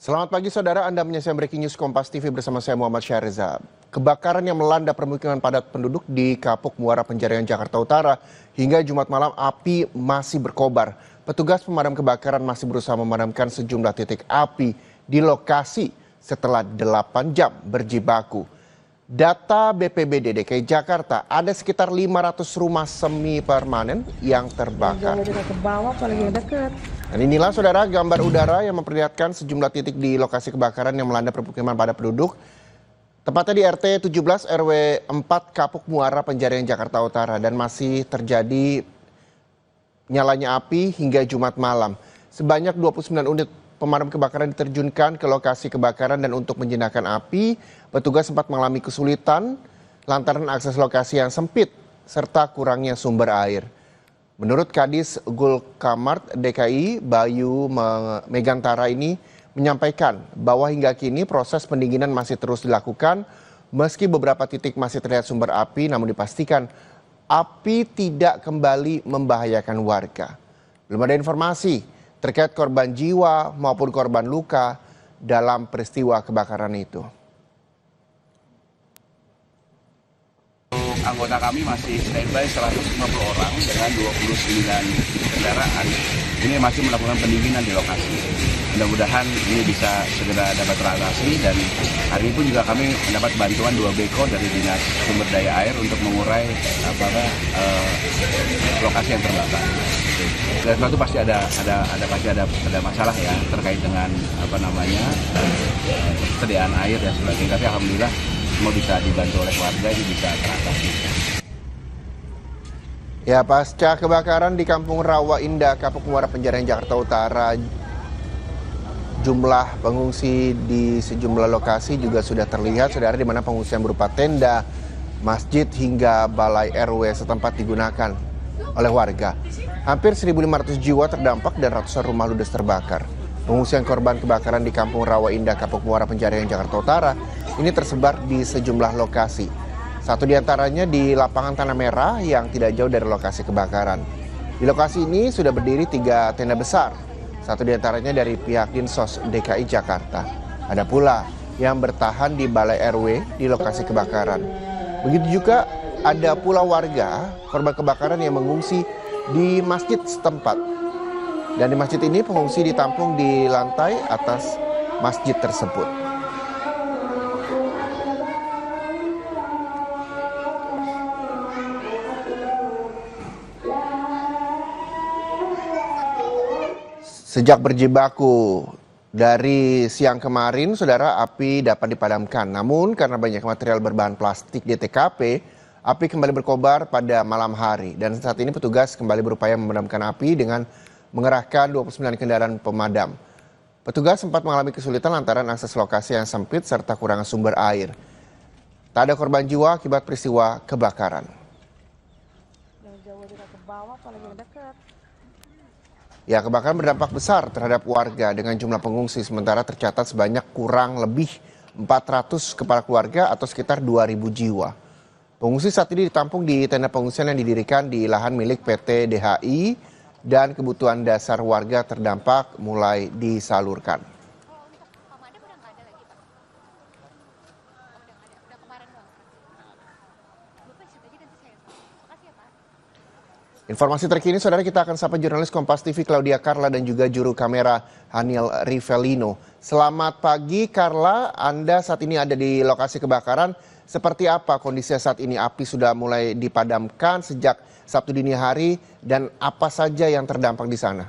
Selamat pagi saudara, Anda menyaksikan Breaking News Kompas TV bersama saya Muhammad Syahriza. Kebakaran yang melanda permukiman padat penduduk di Kapuk Muara Penjaringan Jakarta Utara hingga Jumat malam api masih berkobar. Petugas pemadam kebakaran masih berusaha memadamkan sejumlah titik api di lokasi setelah 8 jam berjibaku. Data BPBD DKI Jakarta ada sekitar 500 rumah semi permanen yang terbakar. Dan inilah saudara gambar udara yang memperlihatkan sejumlah titik di lokasi kebakaran yang melanda permukiman padat penduduk. Tepatnya di RT 17 RW 4 Kapuk Muara Penjaringan Jakarta Utara dan masih terjadi nyalanya api hingga Jumat malam. Sebanyak 29 unit pemadam kebakaran diterjunkan ke lokasi kebakaran dan untuk menjinakkan api, petugas sempat mengalami kesulitan lantaran akses lokasi yang sempit serta kurangnya sumber air. Menurut Kadis Gulkamart DKI, Bayu Megantara ini menyampaikan bahwa hingga kini proses pendinginan masih terus dilakukan meski beberapa titik masih terlihat sumber api, namun dipastikan api tidak kembali membahayakan warga. Belum ada informasi terkait korban jiwa maupun korban luka dalam peristiwa kebakaran itu. Anggota kami masih standby 150 orang dengan 29 kendaraan. Ini masih melakukan pendinginan di lokasi. Mudah-mudahan ini bisa segera dapat teratasi dan hari ini pun juga kami mendapat bantuan 2 beko dari Dinas Sumber Daya Air untuk mengurai lokasi yang terbakar. Dan suatu pasti ada masalah ya terkait dengan persediaan air dan sebagainya. Tapi alhamdulillah semua bisa dibantu oleh warga, ini bisa teratasi. Ya, pasca kebakaran di Kampung Rawa Indah, Kapuk Muara Penjaringan Jakarta Utara, jumlah pengungsi di sejumlah lokasi juga sudah terlihat, saudara, di mana pengungsian berupa tenda, masjid hingga balai RW setempat digunakan oleh warga. Hampir 1.500 jiwa terdampak dan ratusan rumah ludes terbakar. Pengungsian korban kebakaran di Kampung Rawa Indah, Kapuk Muara Penjaringan Jakarta Utara ini tersebar di sejumlah lokasi. Satu di antaranya di lapangan Tanah Merah yang tidak jauh dari lokasi kebakaran. Di lokasi ini sudah berdiri 3 tenda besar. Satu di antaranya dari pihak Dinsos DKI Jakarta. Ada pula yang bertahan di balai RW di lokasi kebakaran. Begitu juga ada pula warga korban kebakaran yang mengungsi di masjid setempat. Dan di masjid ini pengungsi ditampung di lantai atas masjid tersebut. Sejak berjibaku dari siang kemarin, saudara, api dapat dipadamkan. Namun karena banyak material berbahan plastik di TKP, api kembali berkobar pada malam hari. Dan saat ini petugas kembali berupaya memadamkan api dengan mengerahkan 29 kendaraan pemadam. Petugas sempat mengalami kesulitan lantaran akses lokasi yang sempit serta kurang sumber air. Tak ada korban jiwa akibat peristiwa kebakaran. Ya, kebakaran berdampak besar terhadap warga dengan jumlah pengungsi, sementara tercatat sebanyak kurang lebih 400 kepala keluarga atau sekitar 2.000 jiwa. Pengungsi saat ini ditampung di tenda pengungsian yang didirikan di lahan milik PT DHI dan kebutuhan dasar warga terdampak mulai disalurkan. Informasi terkini, saudara, kita akan sapa jurnalis Kompas TV Claudia Carla dan juga juru kamera Haniel Rivelino. Selamat pagi Carla, Anda saat ini ada di lokasi kebakaran. Seperti apa kondisi saat ini? Api sudah mulai dipadamkan sejak Sabtu dini hari dan apa saja yang terdampak di sana?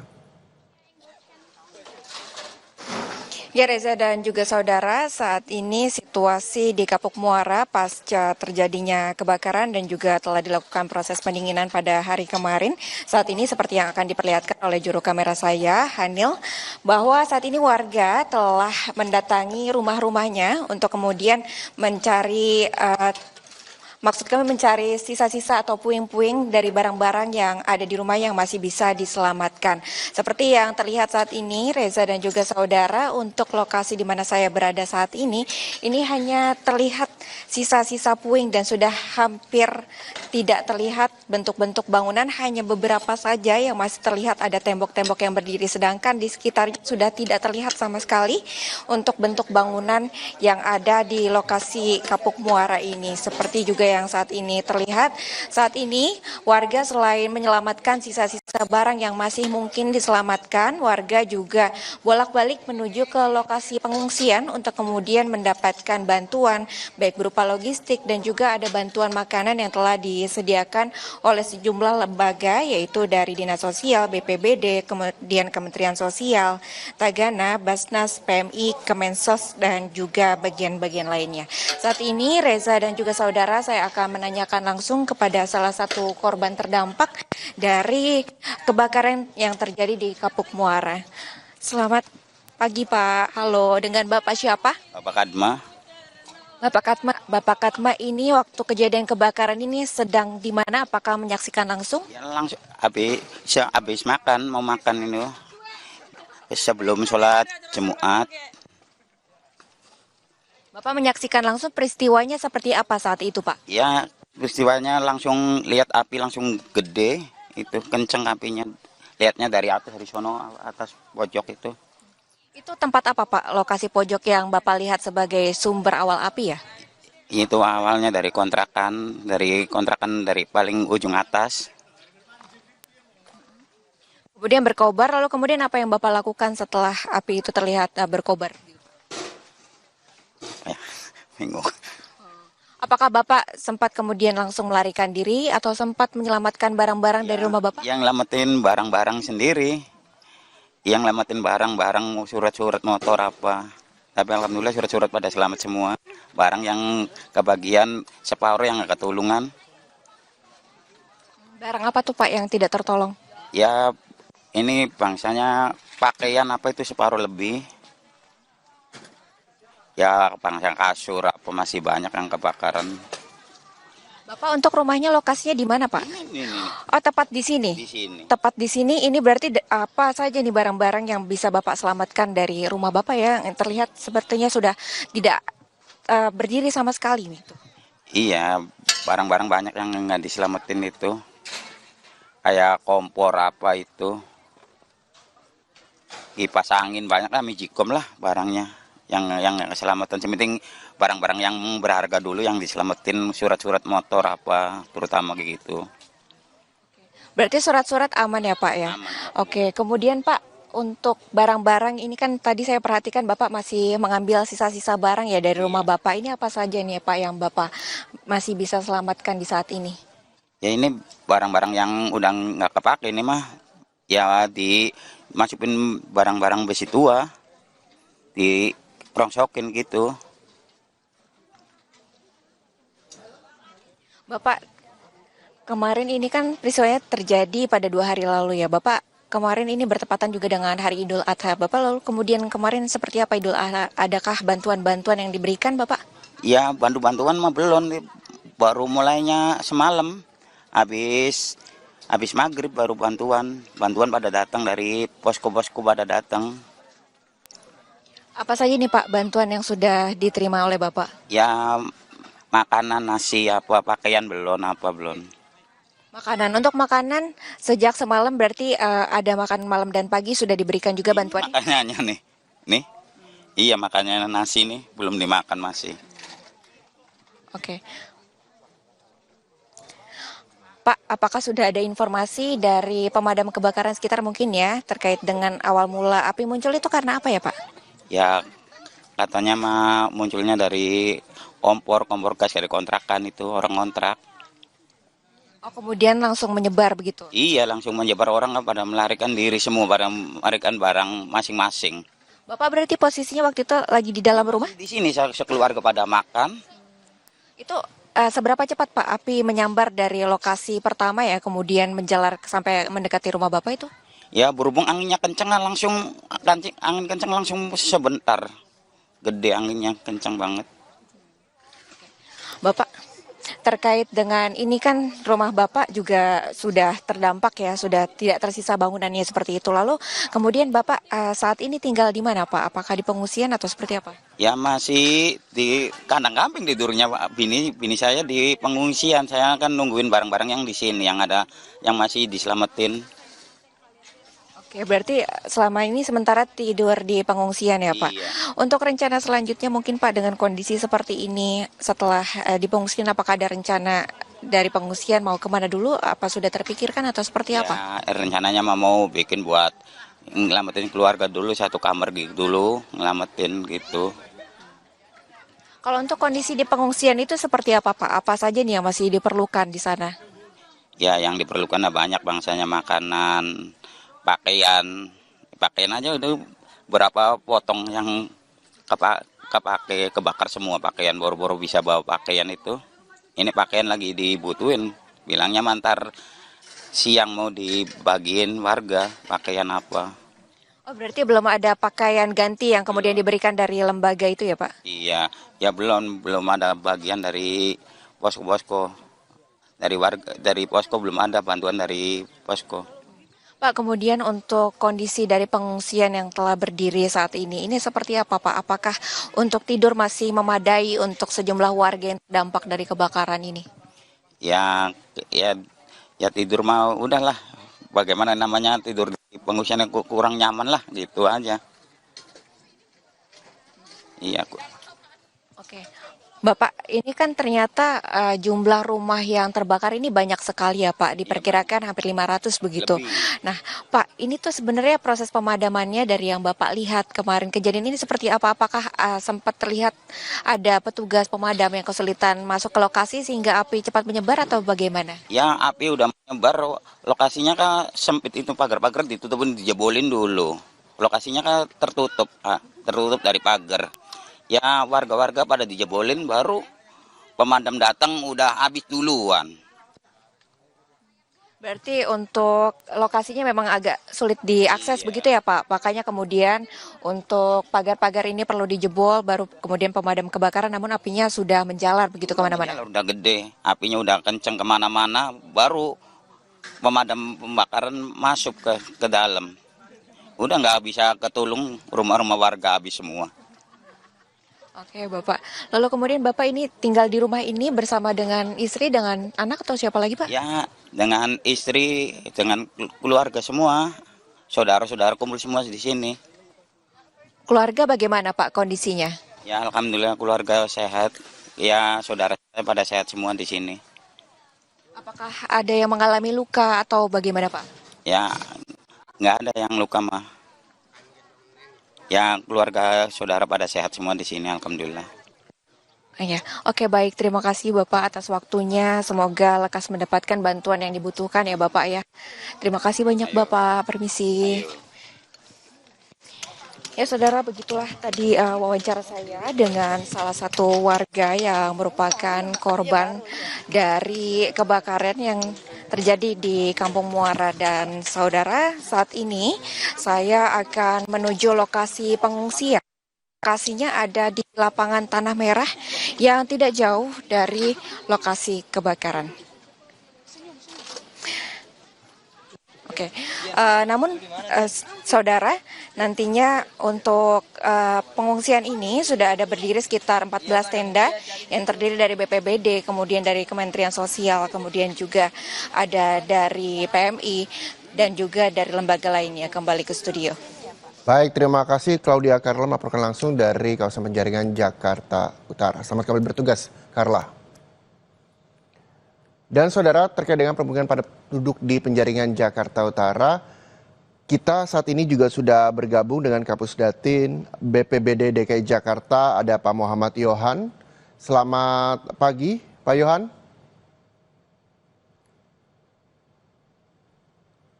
Ya, Reza dan juga saudara, saat ini situasi di Kapuk Muara pasca terjadinya kebakaran dan juga telah dilakukan proses pendinginan pada hari kemarin. Saat ini seperti yang akan diperlihatkan oleh juru kamera saya, Hanil, bahwa saat ini warga telah mendatangi rumah-rumahnya untuk kemudian mencari Maksud kami mencari sisa-sisa atau puing-puing dari barang-barang yang ada di rumah yang masih bisa diselamatkan. Seperti yang terlihat saat ini, Reza dan juga saudara, untuk lokasi di mana saya berada saat ini hanya terlihat sisa-sisa puing dan sudah hampir tidak terlihat bentuk-bentuk bangunan, hanya beberapa saja yang masih terlihat ada tembok-tembok yang berdiri, sedangkan di sekitarnya sudah tidak terlihat sama sekali untuk bentuk bangunan yang ada di lokasi Kapuk Muara ini. Seperti juga yang saat ini terlihat, saat ini warga selain menyelamatkan sisa-sisa barang yang masih mungkin diselamatkan, warga juga bolak-balik menuju ke lokasi pengungsian untuk kemudian mendapatkan bantuan baik berupa logistik dan juga ada bantuan makanan yang telah disediakan oleh sejumlah lembaga, yaitu dari Dinas Sosial, BPBD, kemudian Kementerian Sosial, Tagana, Basnas, PMI, Kemensos, dan juga bagian-bagian lainnya. Saat ini Reza dan juga saudara, saya akan menanyakan langsung kepada salah satu korban terdampak dari kebakaran yang terjadi di Kapuk Muara. Selamat pagi Pak, halo, dengan Bapak siapa? Bapak Kadma, Bapak Katma ini waktu kejadian kebakaran ini sedang di mana? Apakah menyaksikan langsung? ya langsung habis makan, mau makan ini sebelum sholat Jumat. Bapak menyaksikan langsung peristiwanya seperti apa saat itu, Pak? Ya peristiwanya langsung lihat api langsung gede, itu kenceng apinya. Lihatnya dari atas, dari sono atas pojok itu. Itu tempat apa, Pak? Lokasi pojok yang Bapak lihat sebagai sumber awal api ya? Itu awalnya dari kontrakan dari paling ujung atas. Kemudian berkobar, lalu kemudian apa yang Bapak lakukan setelah api itu terlihat berkobar? Ya, bingung. Apakah Bapak sempat kemudian langsung melarikan diri atau sempat menyelamatkan barang-barang dari rumah Bapak? Yang lamatin barang-barang sendiri. Yang lamatin barang-barang surat-surat motor apa. Tapi alhamdulillah surat-surat pada selamat semua. Barang yang kebagian separuh yang nggak ketulungan. Barang apa tuh Pak yang tidak tertolong? Ya ini bangsanya pakaian apa itu separuh lebih. Ya bangsa kasur apa masih banyak yang kebakaran. Bapak untuk rumahnya lokasinya di mana Pak? Ini Oh tepat di sini? di sini. Tepat di sini, ini berarti apa saja nih barang-barang yang bisa Bapak selamatkan dari rumah Bapak ya, yang terlihat sepertinya sudah tidak berdiri sama sekali nih. Iya, barang-barang banyak yang nggak diselamatin itu. Kayak kompor apa itu. Kipas angin banyak lah, mijikom lah barangnya. Yang keselamatan, sementing barang-barang yang berharga dulu yang diselamatin, surat-surat motor apa, terutama kayak gitu. Berarti surat-surat aman ya Pak ya? Aman. Oke, kemudian Pak, untuk barang-barang ini kan tadi saya perhatikan Bapak masih mengambil sisa-sisa barang ya dari rumah Bapak. Ini apa saja nih Pak yang Bapak masih bisa selamatkan di saat ini? Ya ini barang-barang yang udah nggak kepake ini mah, ya dimasukin barang-barang besi tua, dirongsokin gitu. Bapak, kemarin ini kan peristiwanya terjadi pada 2 hari lalu ya. Bapak, kemarin ini bertepatan juga dengan hari Idul Adha. Bapak lalu kemudian kemarin seperti apa Idul Adha? Adakah bantuan-bantuan yang diberikan Bapak? Ya bantu-bantuan mah belum, baru mulainya semalam. Habis maghrib baru bantuan pada datang dari posko-posko pada datang. Apa saja nih Pak bantuan yang sudah diterima oleh Bapak? Ya makanan, nasi apa, pakaian belum. Makanan, untuk makanan sejak semalam berarti ada makan malam dan pagi sudah diberikan juga bantuan? Makanannya nih, iya makannya nasi nih belum dimakan masih. Oke. Pak, apakah sudah ada informasi dari pemadam kebakaran sekitar mungkin ya terkait dengan awal mula api muncul itu karena apa ya Pak? Ya katanya mah munculnya dari kompor gas dari kontrakan itu, orang kontrak. Oh kemudian langsung menyebar begitu? Iya langsung menyebar, orang kan pada melarikan diri semua, pada melarikan barang masing-masing. Bapak berarti posisinya waktu itu lagi di dalam rumah? Di sini sekeluarga pada makan. Itu seberapa cepat Pak api menyambar dari lokasi pertama ya kemudian menjalar sampai mendekati rumah Bapak itu? Ya berhubung anginnya kenceng angin kenceng langsung sebentar. Gede anginnya, kenceng banget. Bapak, terkait dengan ini kan rumah Bapak juga sudah terdampak ya, sudah tidak tersisa bangunannya seperti itu. Lalu kemudian Bapak saat ini tinggal di mana Pak? Apakah di pengungsian atau seperti apa? Ya masih di kandang kambing tidurnya Pak. Bini saya di pengungsian. Saya kan nungguin barang-barang yang di sini yang ada yang masih diselamatin. Oke, berarti selama ini sementara tidur di pengungsian ya Pak. Iya. Untuk rencana selanjutnya mungkin Pak dengan kondisi seperti ini setelah di pengungsian apakah ada rencana dari pengungsian mau kemana dulu? Apa sudah terpikirkan atau seperti apa? Ya, rencananya mau bikin buat ngelamatin keluarga dulu, satu kamar gitu dulu, ngelamatin gitu. Kalau untuk kondisi di pengungsian itu seperti apa Pak? Apa saja nih yang masih diperlukan di sana? Ya yang diperlukan banyak bangsanya, makanan, pakaian aja itu berapa potong yang kepake kebakar semua pakaian, boro-boro bisa bawa pakaian itu. Ini pakaian lagi dibutuhin, bilangnya mantar siang mau dibagiin warga pakaian apa. Oh berarti belum ada pakaian ganti yang kemudian diberikan dari lembaga itu ya Pak? Iya, ya belum ada bagian dari posko-posko, dari warga, dari posko belum ada bantuan dari posko. Pak, kemudian untuk kondisi dari pengungsian yang telah berdiri saat ini seperti apa Pak? Apakah untuk tidur masih memadai untuk sejumlah warga yang terdampak dari kebakaran ini? Ya, ya tidur mah udahlah. Bagaimana namanya tidur di pengungsian yang kurang nyaman lah, gitu aja. Iya, Oke, Bapak, ini kan ternyata jumlah rumah yang terbakar ini banyak sekali ya Pak, diperkirakan hampir 500 begitu. lebih. Nah Pak, ini tuh sebenarnya proses pemadamannya dari yang Bapak lihat kemarin kejadian ini seperti apa? Apakah sempat terlihat ada petugas pemadam yang kesulitan masuk ke lokasi sehingga api cepat menyebar atau bagaimana? Ya api udah menyebar, lokasinya kan sempit itu, pagar-pagar ditutupin, dijebolin dulu. Lokasinya kan tertutup dari pagar. Ya warga-warga pada dijebolin, baru pemadam datang udah habis duluan. Berarti untuk lokasinya memang agak sulit diakses begitu ya Pak? Makanya kemudian untuk pagar-pagar ini perlu dijebol baru kemudian pemadam kebakaran namun apinya sudah menjalar begitu kemana-mana. Udah gede, apinya udah kenceng kemana-mana, baru pemadam pembakaran masuk ke dalam. Udah nggak bisa ketulung, rumah-rumah warga habis semua. Oke Bapak, lalu kemudian Bapak ini tinggal di rumah ini bersama dengan istri, dengan anak atau siapa lagi Pak? Ya dengan istri, dengan keluarga semua, saudara-saudara kumpul semua di sini. Keluarga bagaimana Pak kondisinya? Ya alhamdulillah keluarga sehat, ya saudara saya pada sehat semua di sini. Apakah ada yang mengalami luka atau bagaimana Pak? Ya nggak ada yang luka mah. Ya keluarga saudara pada sehat semua di sini, alhamdulillah. Ya, oke baik. Terima kasih Bapak atas waktunya. Semoga lekas mendapatkan bantuan yang dibutuhkan ya Bapak ya. Terima kasih banyak Bapak. Permisi. Ya saudara, begitulah tadi wawancara saya dengan salah satu warga yang merupakan korban dari kebakaran yang terjadi di Kampung Muara. Dan saudara, saat ini saya akan menuju lokasi pengungsian. Lokasinya ada di lapangan Tanah Merah yang tidak jauh dari lokasi kebakaran. Oke, namun saudara, nantinya untuk pengungsian ini sudah ada berdiri sekitar 14 tenda yang terdiri dari BPBD, kemudian dari Kementerian Sosial, kemudian juga ada dari PMI dan juga dari lembaga lainnya. Kembali ke studio. Baik, terima kasih Claudia Carla melaporkan langsung dari kawasan Penjaringan, Jakarta Utara. Selamat kembali bertugas, Carla. Dan saudara, terkait dengan permukiman padat penduduk di Penjaringan, Jakarta Utara, kita saat ini juga sudah bergabung dengan Kapus Datin BPBD DKI Jakarta, ada Pak Muhammad Yohan. Selamat pagi, Pak Yohan.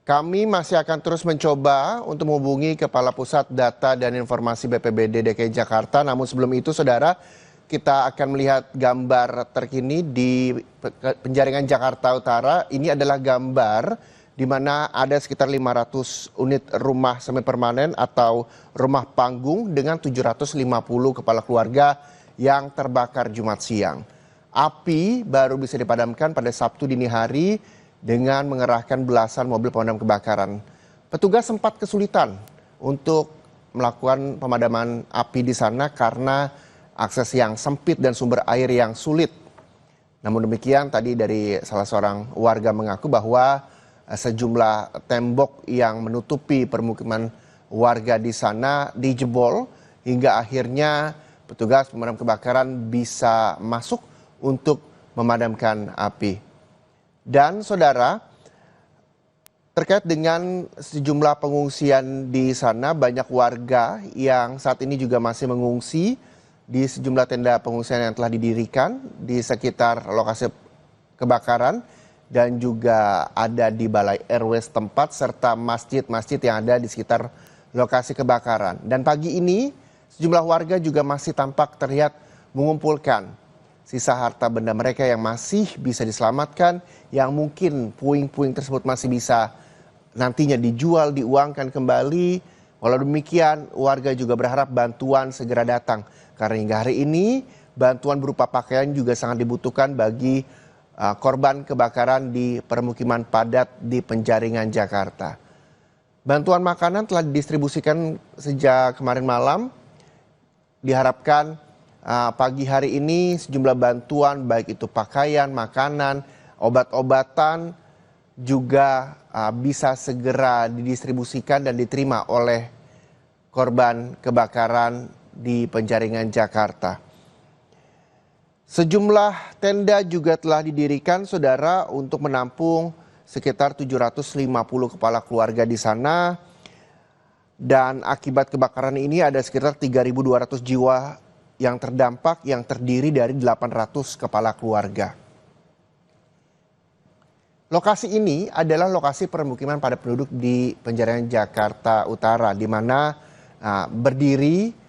Kami masih akan terus mencoba untuk menghubungi Kepala Pusat Data dan Informasi BPBD DKI Jakarta. Namun sebelum itu, saudara, kita akan melihat gambar terkini di Penjaringan, Jakarta Utara. Ini adalah gambar di mana ada sekitar 500 unit rumah semi permanen atau rumah panggung dengan 750 kepala keluarga yang terbakar Jumat siang. Api baru bisa dipadamkan pada Sabtu dini hari dengan mengerahkan belasan mobil pemadam kebakaran. Petugas sempat kesulitan untuk melakukan pemadaman api di sana karena akses yang sempit dan sumber air yang sulit. Namun demikian, tadi dari salah seorang warga mengaku bahwa sejumlah tembok yang menutupi permukiman warga di sana dijebol hingga akhirnya petugas pemadam kebakaran bisa masuk untuk memadamkan api. Dan saudara, terkait dengan sejumlah pengungsian di sana, banyak warga yang saat ini juga masih mengungsi di sejumlah tenda pengungsian yang telah didirikan di sekitar lokasi kebakaran dan juga ada di balai RW setempat serta masjid-masjid yang ada di sekitar lokasi kebakaran. Dan pagi ini sejumlah warga juga masih tampak terlihat mengumpulkan sisa harta benda mereka yang masih bisa diselamatkan, yang mungkin puing-puing tersebut masih bisa nantinya dijual, diuangkan kembali. Walau demikian, warga juga berharap bantuan segera datang. Karena hingga hari ini, bantuan berupa pakaian juga sangat dibutuhkan bagi korban kebakaran di permukiman padat di Penjaringan, Jakarta. Bantuan makanan telah didistribusikan sejak kemarin malam. Diharapkan pagi hari ini sejumlah bantuan baik itu pakaian, makanan, obat-obatan juga bisa segera didistribusikan dan diterima oleh korban kebakaran di Penjaringan, Jakarta. Sejumlah tenda juga telah didirikan, saudara, untuk menampung sekitar 750 kepala keluarga di sana. Dan akibat kebakaran ini ada sekitar 3.200 jiwa yang terdampak, yang terdiri dari 800 kepala keluarga. Lokasi ini adalah lokasi permukiman padat penduduk di Penjaringan, Jakarta Utara, di mana berdiri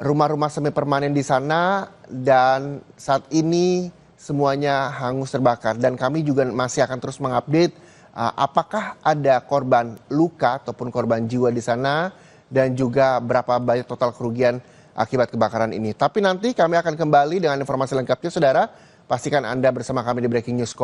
rumah-rumah semi permanen di sana dan saat ini semuanya hangus terbakar. Dan kami juga masih akan terus mengupdate apakah ada korban luka ataupun korban jiwa di sana dan juga berapa banyak total kerugian akibat kebakaran ini. Tapi nanti kami akan kembali dengan informasi lengkapnya, saudara. Pastikan Anda bersama kami di Breaking News.